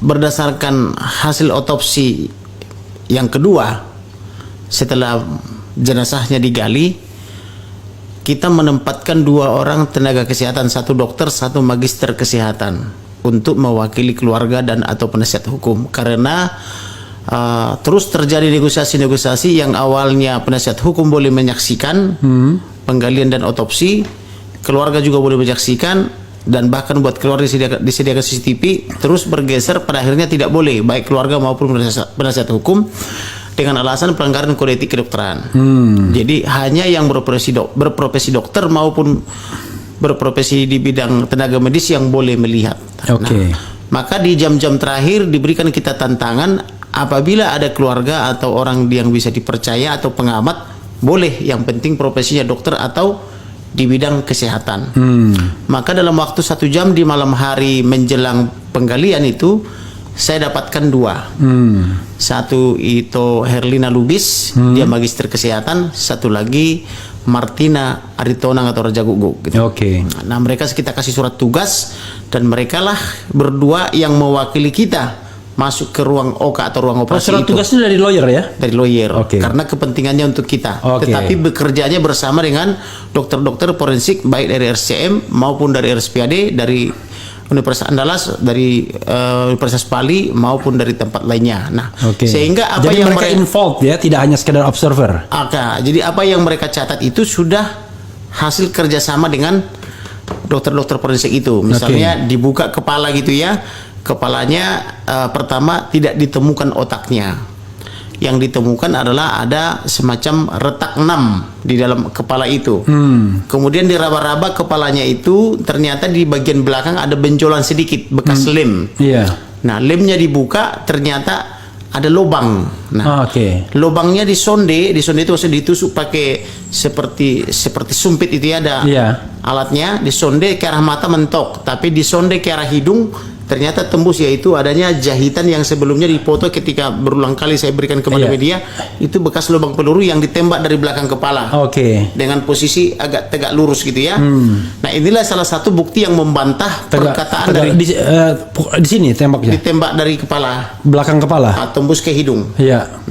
berdasarkan hasil otopsi yang kedua, setelah jenazahnya digali, kita menempatkan 2 orang tenaga kesehatan, 1 dokter, 1 magister kesehatan untuk mewakili keluarga dan atau penasihat hukum, karena terus terjadi negosiasi-negosiasi yang awalnya penasihat hukum boleh menyaksikan penggalian dan otopsi, keluarga juga boleh menyaksikan, dan bahkan buat keluarga disediakan CCTV, terus bergeser pada akhirnya tidak boleh, baik keluarga maupun penasihat hukum, dengan alasan pelanggaran kode etik kedokteran. Jadi hanya yang berprofesi dokter maupun berprofesi di bidang tenaga medis yang boleh melihat. Nah, maka di jam-jam terakhir diberikan kita tantangan, apabila ada keluarga atau orang yang bisa dipercaya atau pengamat, boleh, yang penting profesinya dokter atau di bidang kesehatan. Maka dalam waktu 1 jam di malam hari menjelang penggalian itu, saya dapatkan 2. Satu itu Herlina Lubis, dia magister kesehatan. Satu lagi Martina Aritonang atau Raja Guguk gitu. Nah, mereka kita kasih surat tugas, dan mereka lah berdua yang mewakili kita masuk ke ruang OK atau ruang operasi. Surat tugasnya dari lawyer ya? Dari lawyer, karena kepentingannya untuk kita. Tetapi bekerjanya bersama dengan dokter-dokter forensik, baik dari RSCM maupun dari RSPAD, dari Universitas Andalas, dari Universitas Pali maupun dari tempat lainnya. Nah, sehingga apa jadi yang mereka involved ya, tidak hanya sekedar observer. Jadi apa yang mereka catat itu sudah hasil kerjasama dengan dokter-dokter forensik itu. Misalnya dibuka kepala gitu ya, kepalanya pertama tidak ditemukan otaknya. Yang ditemukan adalah ada semacam retak 6 di dalam kepala itu. Kemudian diraba-raba kepalanya itu, ternyata di bagian belakang ada benjolan sedikit, bekas lem. Nah, lemnya dibuka, ternyata ada lubang. Nah, lubangnya disonde itu maksudnya ditusuk pakai seperti sumpit itu ya, ada alatnya, disonde ke arah mata mentok, tapi disonde ke arah hidung, ternyata tembus, yaitu adanya jahitan yang sebelumnya dipoto ketika berulang kali saya berikan kepada media, itu bekas lubang peluru yang ditembak dari belakang kepala. Dengan posisi agak tegak lurus gitu ya. Nah, inilah salah satu bukti yang membantah perkataan dari di sini tembaknya. Ditembak dari kepala, belakang kepala. Tembus ke hidung.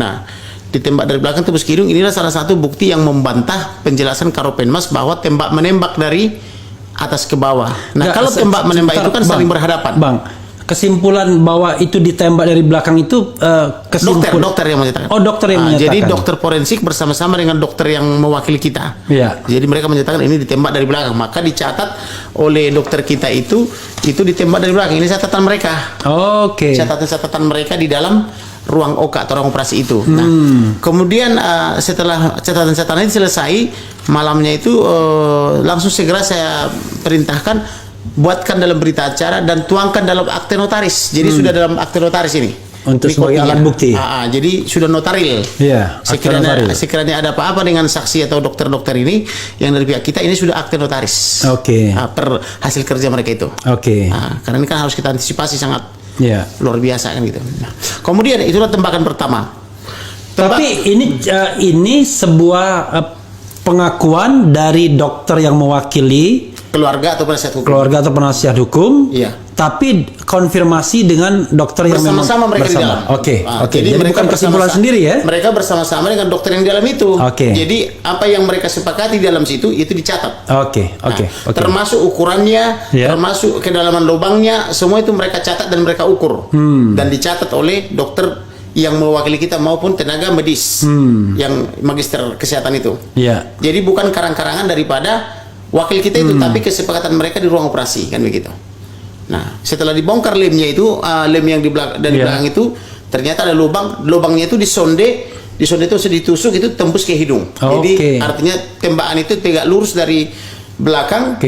Nah, ditembak dari belakang tembus ke hidung, inilah salah satu bukti yang membantah penjelasan Karopenmas bahwa tembak menembak dari atas ke bawah. Nah, kalau tembak menembak itu kan saling berhadapan. Bang, kesimpulan bahwa itu ditembak dari belakang itu dokter yang menyatakan. Dokter yang menyatakan. Jadi dokter forensik bersama-sama dengan dokter yang mewakili kita. Jadi mereka menyatakan ini ditembak dari belakang. Maka dicatat oleh dokter kita itu ditembak dari belakang. Ini catatan mereka. Catatan mereka di dalam ruang OK atau ruang operasi itu. Nah, kemudian setelah catatan-catatan ini selesai, malamnya itu langsung segera saya perintahkan buatkan dalam berita acara dan tuangkan dalam akte notaris. Jadi sudah dalam akte notaris ini. Untuk sebagai alat bukti. Jadi sudah notaril. Sekiranya ada apa-apa dengan saksi atau dokter-dokter ini yang dari pihak kita, ini sudah akte notaris. Per hasil kerja mereka itu. Karena ini kan harus kita antisipasi sangat luar biasa kan gitu. Nah, kemudian itulah tembakan pertama. Tapi ini sebuah pengakuan dari dokter yang mewakili keluarga atau penasihat hukum. Tapi konfirmasi dengan dokter yang bersama-sama mereka di dalam. Jadi mereka bukan kesimpulan sendiri ya. Mereka bersama-sama dengan dokter yang di dalam itu. Jadi apa yang mereka sepakati di dalam situ itu dicatat. Termasuk ukurannya, termasuk kedalaman lubangnya, semua itu mereka catat dan mereka ukur. Dan dicatat oleh dokter yang mewakili kita maupun tenaga medis yang magister kesehatan itu. Jadi bukan karang-karangan daripada wakil kita itu, tapi kesepakatan mereka di ruang operasi kan begitu. Nah, setelah dibongkar lemnya itu, lem yang di belakang itu ternyata ada lubangnya itu disonde itu ditusuk, itu tembus ke hidung. Jadi artinya tembakan itu tegak lurus dari belakang ke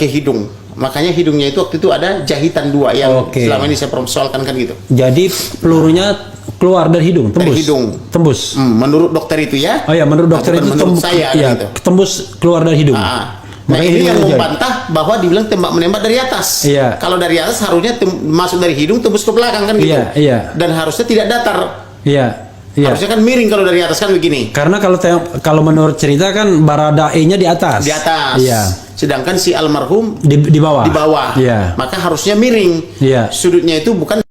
hidung. Makanya hidungnya itu waktu itu ada jahitan 2 yang selama ini saya persoalkan kan gitu. Jadi pelurunya keluar dari hidung, tembus. Dari hidung. Tembus. Menurut dokter itu ya. Menurut dokter itu menurut saya gitu. Tembus keluar dari hidung. Nah, ini yang membantah bahwa dibilang tembak menembak dari atas. Kalau dari atas harusnya masuk dari hidung tembus ke belakang kan gitu. Dan harusnya tidak datar. Harusnya kan miring kalau dari atas kan begini. Karena kalau menurut cerita kan Baradae-nya di atas. Sedangkan si almarhum di bawah. Maka harusnya miring. Sudutnya itu bukan